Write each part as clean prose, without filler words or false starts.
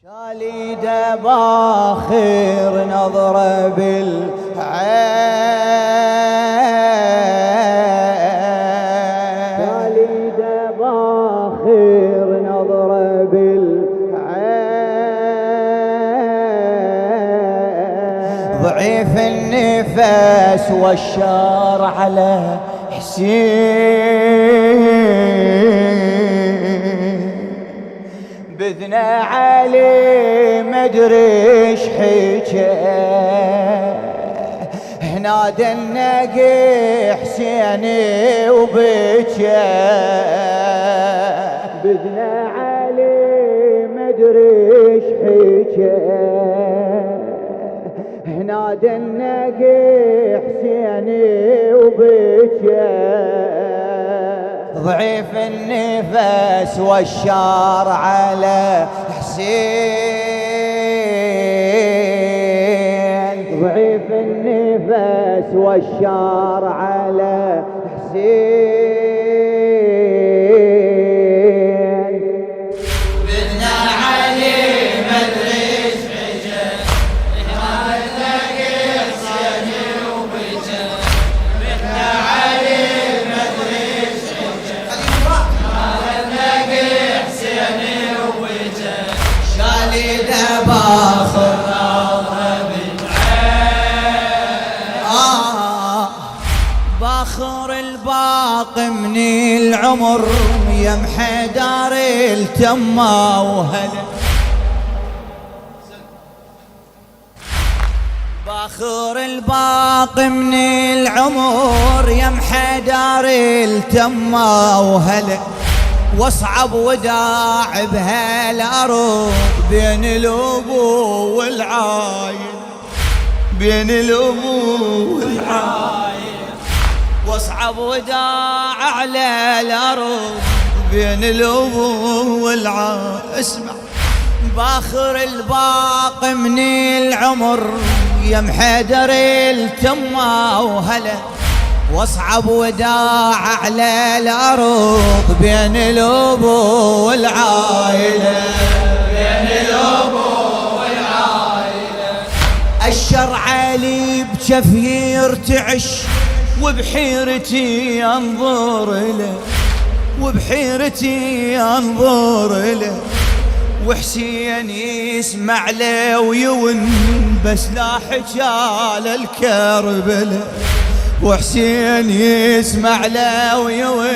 شاليده باخر نظره بالعين، شاليده باخر نظره بالعين، ضعيف النفس والشار على حسين، بذنا علي مدري ايش حكى، نادى النقي حسيني وبكى، بذنا علي مدري ايش حكى، نادى النقي حسيني وبكى، ضعيف النفس والشار على حسين، ضعيف النفس والشار على حسين، بدنا علي مدري ايش حكى، نادى حسيني وبكى، بدنا علي مدري ايش حكى، نادى حسيني وبكى، شاليده باخر نظره بالعين، باخر الباقي من العمر يمحى دار التمة وهلا، باخر الباقي من العمر يمحى دار التمة وهلا، واصعب وداع بهالارض بين الابو والعايل، بين الابو والعايل، واصعب وداع على الارض بين الابو والعايل. اسمع، باخر الباقي من العمر يمحى در التمة وهلا، واصعب وداع على الارض بين الابو والعائله، بين الابو والعائله، الشر علي بجفي يرتعش وبحيرتي انظر له، وبحيرتي انظر له، وحسين يسمع له ويون بس لا حجال الكربله، وحسين يسمع له ويون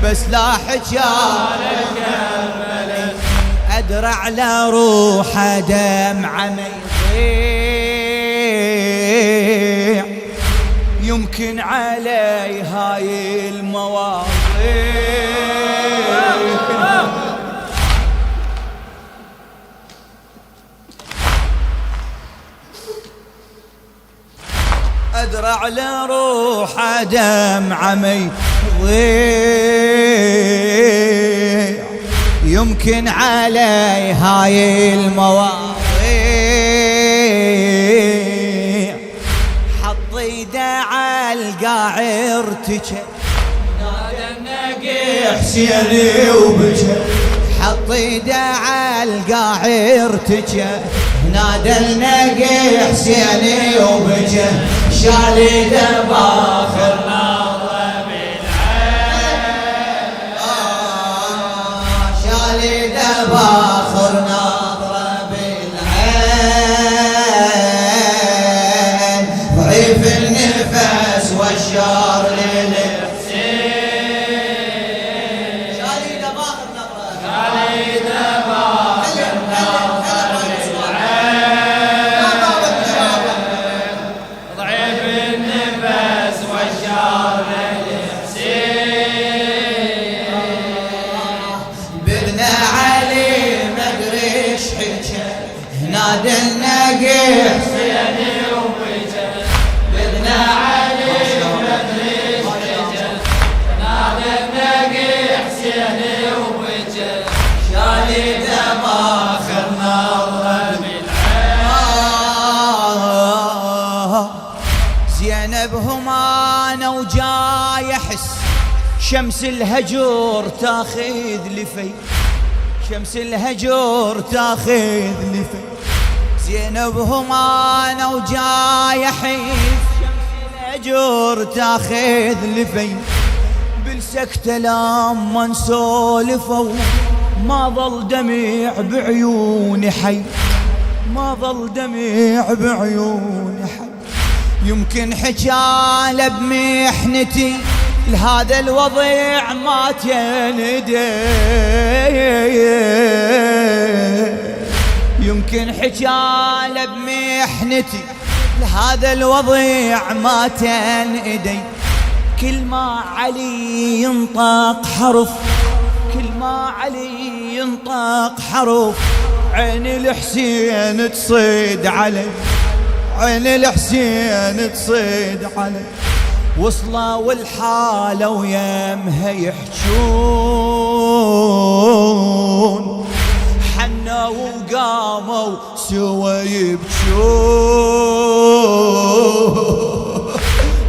بس لا حجال الكربله، ادرع لروحه دمعه ما يضيع، يمكن علي هاي المواضيع، ادرع لروحه دمعه ما يضيع، يمكن علي هاي المواضيع، حط ايده على القاع ارتجى، نادى النقي حسيني وبكى، حط ايده على القاع ارتجى، نادى النقي حسيني وبكى، شاليده باخر نظره بالعين، شاليده باخر نظره بالعين، ضعيف النفس والشار للحسين، شاليده باخر نظره، شاليده باخر نظره ضعيف النفس والشار للحسين، بدنا علي مدري ايش حكى، نادى النقي حسيني وبكى، بدنا علي مدري ايش حكى، نادى النقي حسيني وبكى، شاليده باخر نظره بالعين، زينب همانه وجاي احس شمس الهجر تاخذ لفي، شمس الهجر تاخذ لفي زينب همانة وجاي حيف شمس الهجر تاخذ لفي بالسكتة لما نسولفوا ما ظل دمع بعيوني حي ما ظل دمع بعيوني حي يمكن حجاله بمحنتي لهذا الوضع ما تندي يمكن حجاله بمحنتي لهذا الوضع ما تندي كل ما علي ينطق حرف كل ما علي ينطق حرف عين الحسين تصيد علي عين الحسين تصيد علي وصلوا الحالة ويمها يحجون حنوا وقاموا سوا يبجون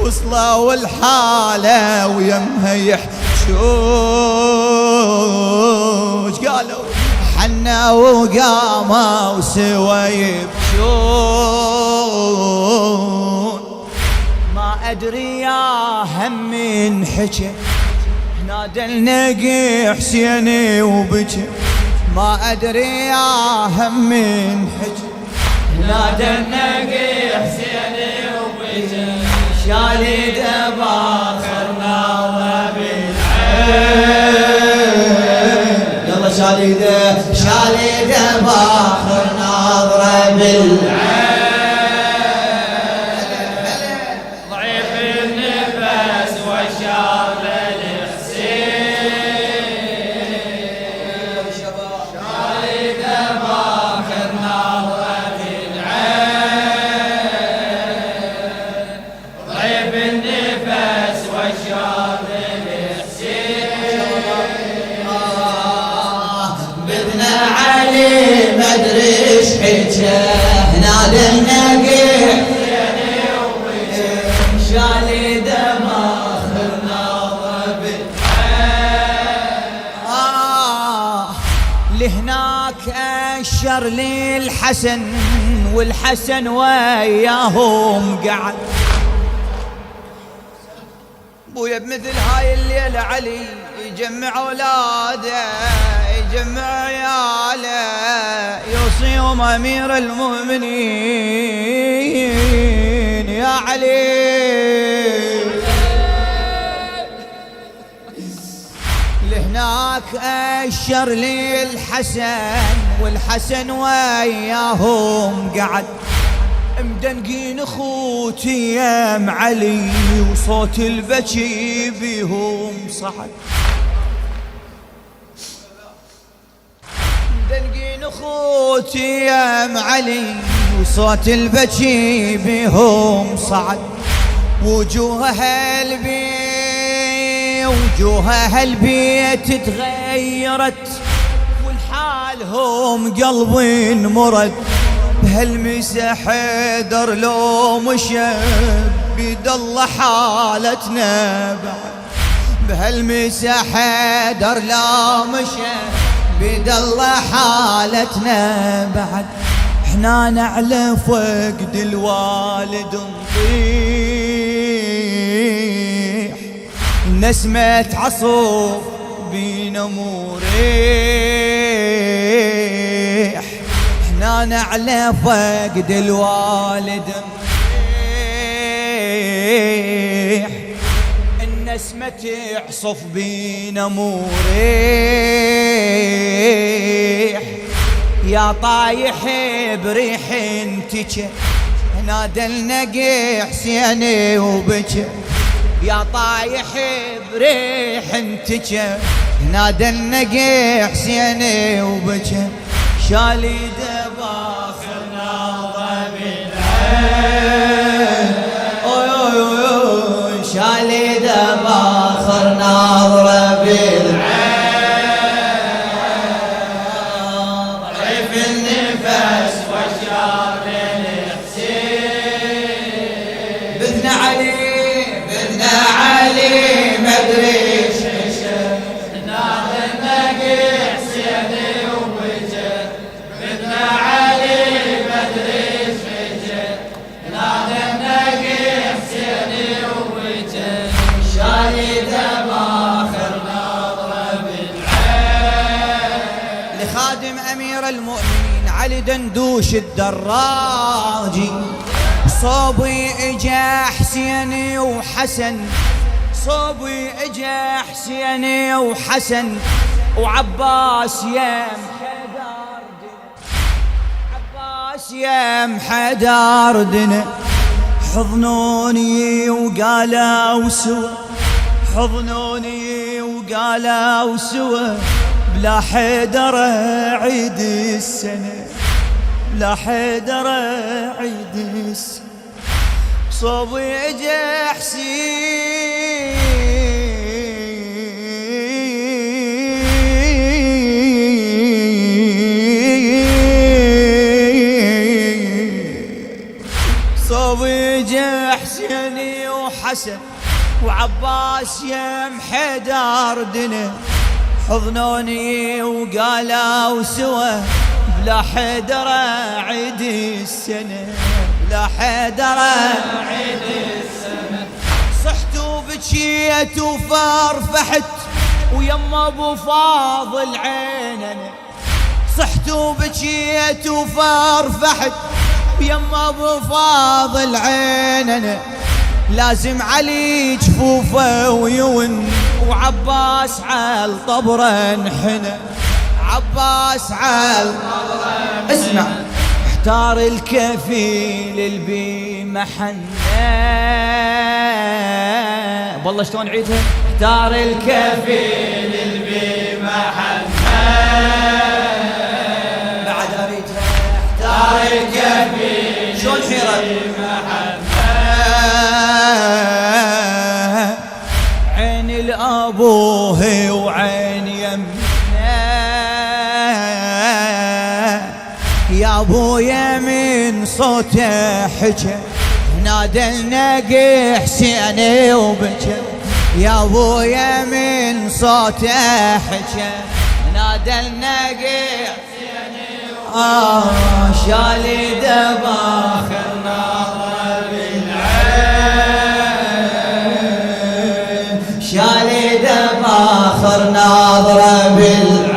وصلوا الحالة ويمها يحجون قالوا حنوا وقاموا سوا يبجون ما أدري يا هم من حكي نادى النقي حسيني وبكي ما أدري يا هم من حكي نادى النقي حسيني وبكي شالي دباخر ناظرة بالعين يلا شالي دباخر ناظرة بالعين نادى النقي شالي دماخر ناظرة بالعين لهناك أشر لي الحسن والحسن وياهم قعد بويا بمثل هاي الليلة علي يجمع أولاده يجمع عياله يوصيهم أمير المؤمنين يا علي لهناك أشر لي الحسن والحسن وياهم قعد مدنقين اخوتي يا معلي وصوت البكي بيهم صعد مدنقين اخوتي يا معلي وصوت البكي بيهم صعد وجوهها البيت تغيرت والحالهم قلبي مرد بهالمسا حيدر لو مشى بيد الله حالتنا بعد بهالمسا حيدر لو مشى بيد الله حالتنا بعد احنا نعلى فقد الوالد نطيح نسمة عصف بينا مريح احنا نعلى فقد الوالد نطيح النسمة تعصف بينا مريح يا طايح بريح انتجه نادى النقي حسيني وبكى يا طايح بريح انتجه نادى النقي حسيني وبكى شالي دباخر ناظرة بالعين شالي دباخر ناظرة بالعين ضعيف النفس وشار الحسين بدنا علي مدري ايش نادى النقي حسيني من علي دندوش الدراجي صوبي اجا حسيني وحسن صوبي اجا حسيني وحسن وعباس يم حدار عباس يم حدار دنا حضنوني وقالوا سوا حضنوني وقالوا سوا بلا حيدر عيد السنة بلا حيدر عيد السنة صوبي اجا حسين صوبي اجا حسيني وحسن وعباس يم حيدر دنا حضنوني وقالوا سوا بلا حيدر عيد السنة بلا حيدر عيد السنة صحت وبكيت وفرفحت ويما ابو فاضل عيننا صحت وبكيت وفرفحت ويما ابو فاضل عيننا لازم علي جفوفه ويون وعباس عال طبره انحنى عباس عال طبره اسمع احتار الكفيل البي محنى والله شلون عيدها احتار الكفيل البي محنى بعد اريدها احتار الكفيل شلون حيرة عين الابوه وعين يمنا يا ابويا من صوته حجى نادى النقي حسيني وبكى يا ابويا من صوته حجى نادى النقي حسيني وبكى شالي دباخر ناظر بالعين شالي دباخر ناظر بالعين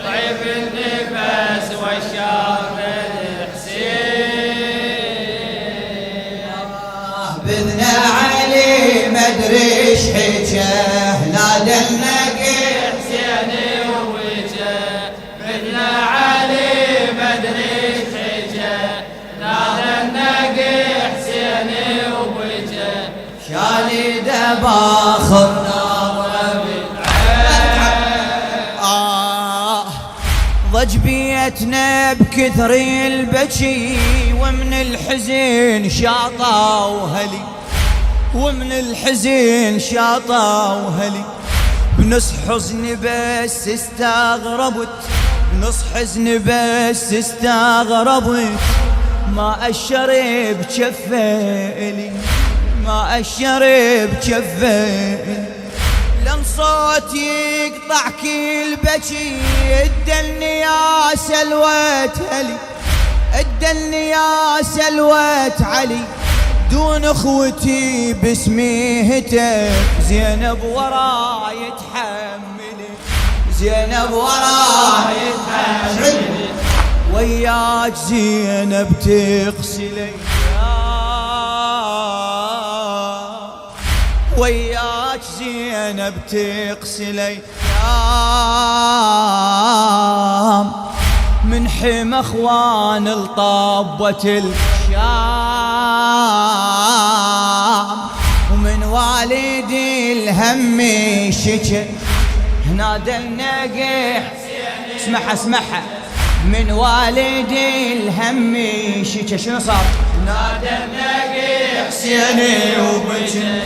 ضعيف النفس والشار بإذن علي مدري ايش حجاه نادى النقي حسيني ووجه بإذن علي مدري ايش حجاه نادى النقي حسيني ووجه شالي دباخر ناظر بالعين ضج بيتنا بكثر البكي ومن الحزن شاطوا هلي ومن الحزن شاطوا هلي بنص حزن بس استغربت بنص حزن بس استغربت ما الشرب كفالي ما الشرب كفالي لن صوت يقطع كل بكي ادلني يا سلوة علي ادلني يا سلوة علي دون اخوتي باسمي هتف زينب وراي تحملي زينب وراي تحملي وياك زينب تغسلي وياك زينب تغسلي من حمى اخوان الطبة الشام ومن والدي الهم شكى نادى النقي اسمعها اسمعها من والدي الهم شكى شنو صار نادى النقي حسيني وبكى